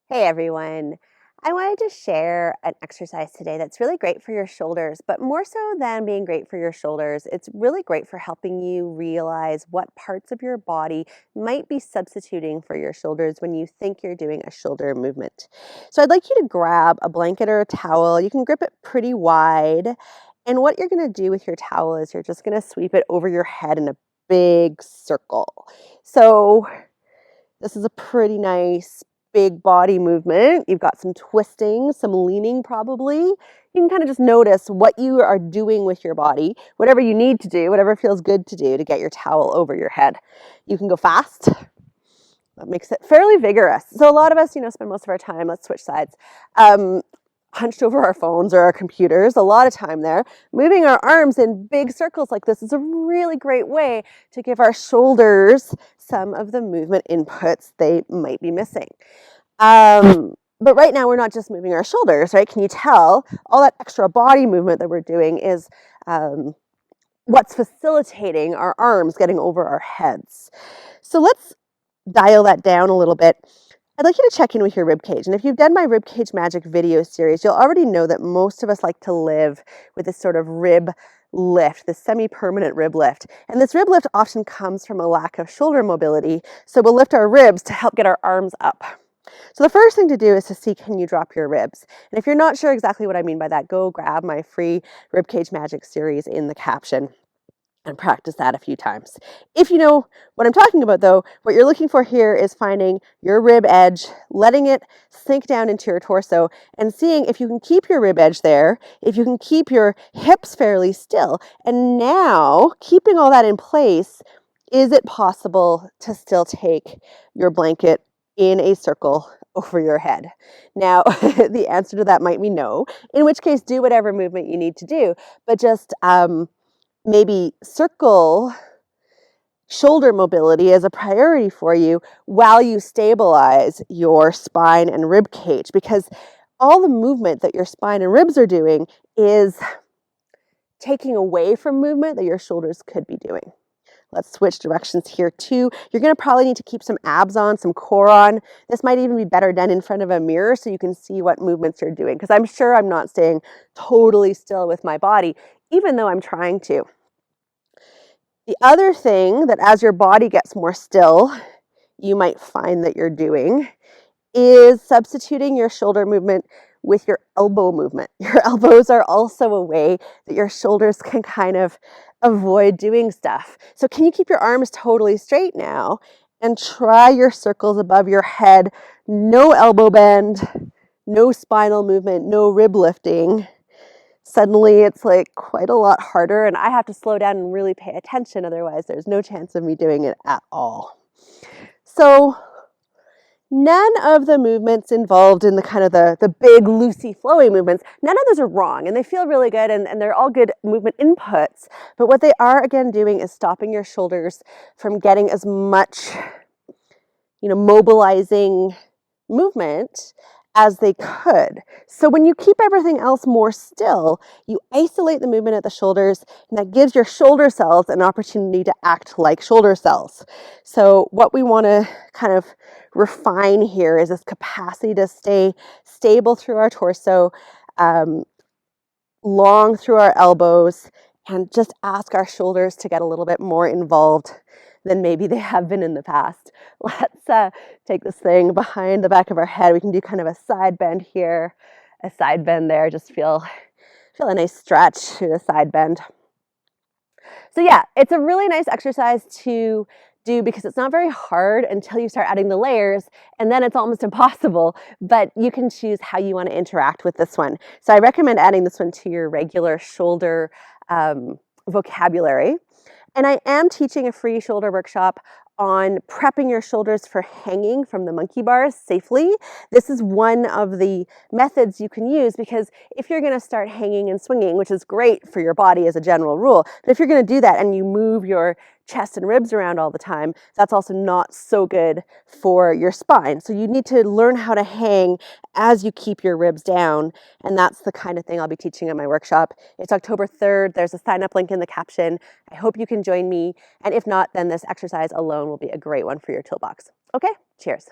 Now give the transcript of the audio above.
Hey everyone. I wanted to share an exercise today that's really great for your shoulders, but more so than being great for your shoulders, it's really great for helping you realize what parts of your body might be substituting for your shoulders when you think you're doing a shoulder movement. So I'd like you to grab a blanket or a towel. You can grip it pretty wide. And what you're going to do with your towel is you're just going to sweep it over your head in a big circle. So this is a pretty nice big body movement. You've got some twisting, some leaning probably. You can kind of just notice what you are doing with your body, whatever you need to do, whatever feels good to do to get your towel over your head. You can go fast. That makes it fairly vigorous. So a lot of us, spend most of our time, let's switch sides, hunched over our phones or our computers, a lot of time there. Moving our arms in big circles like this is a really great way to give our shoulders some of the movement inputs they might be missing. But right now we're not just moving our shoulders, right? Can you tell all that extra body movement that we're doing is what's facilitating our arms getting over our heads. So let's dial that down a little bit. I'd like you to check in with your rib cage. And if you've done my rib cage magic video series, you'll already know that most of us like to live with this sort of rib lift, this semi-permanent rib lift. And this rib lift often comes from a lack of shoulder mobility. So we'll lift our ribs to help get our arms up. So the first thing to do is to see, can you drop your ribs? And if you're not sure exactly what I mean by that, go grab my free rib cage magic series in the caption and practice that a few times. If you know what I'm talking about though, what you're looking for here is finding your rib edge, letting it sink down into your torso and seeing if you can keep your rib edge there, if you can keep your hips fairly still. And now, keeping all that in place, is it possible to still take your blanket in a circle over your head? Now, the answer to that might be no, in which case do whatever movement you need to do, but just maybe circle shoulder mobility as a priority for you while you stabilize your spine and rib cage, because all the movement that your spine and ribs are doing is taking away from movement that your shoulders could be doing. Let's switch directions here too. You're going to probably need to keep some abs on, some core on. This might even be better done in front of a mirror so you can see what movements you're doing, because I'm sure I'm not staying totally still with my body, even though I'm trying to. The other thing that as your body gets more still, you might find that you're doing is substituting your shoulder movement with your elbow movement. Your elbows are also a way that your shoulders can kind of avoid doing stuff. So can you keep your arms totally straight now and try your circles above your head? No elbow bend, no spinal movement, no rib lifting. Suddenly it's like quite a lot harder and I have to slow down and really pay attention, otherwise there's no chance of me doing it at all. So none of the movements involved in the kind of the big loosey flowy movements, none of those are wrong and they feel really good and they're all good movement inputs. But what they are again doing is stopping your shoulders from getting as much, mobilizing movement as they could. So when you keep everything else more still, you isolate the movement at the shoulders, and that gives your shoulder cells an opportunity to act like shoulder cells. So what we want to kind of refine here is this capacity to stay stable through our torso, long through our elbows, and just ask our shoulders to get a little bit more involved than maybe they have been in the past. Let's take this thing behind the back of our head. We can do kind of a side bend here, a side bend there. Just feel a nice stretch through the side bend. So yeah, it's a really nice exercise to do because it's not very hard until you start adding the layers, and then it's almost impossible, but you can choose how you want to interact with this one. So I recommend adding this one to your regular shoulder vocabulary. And I am teaching a free shoulder workshop on prepping your shoulders for hanging from the monkey bars safely. This is one of the methods you can use because if you're going to start hanging and swinging, which is great for your body as a general rule, but if you're going to do that and you move your chest and ribs around all the time, that's also not so good for your spine. So you need to learn how to hang as you keep your ribs down, and that's the kind of thing I'll be teaching at my workshop. It's October 3rd. There's a sign-up link in the caption. I hope you can join me, and if not, then this exercise alone will be a great one for your toolbox. Okay, cheers.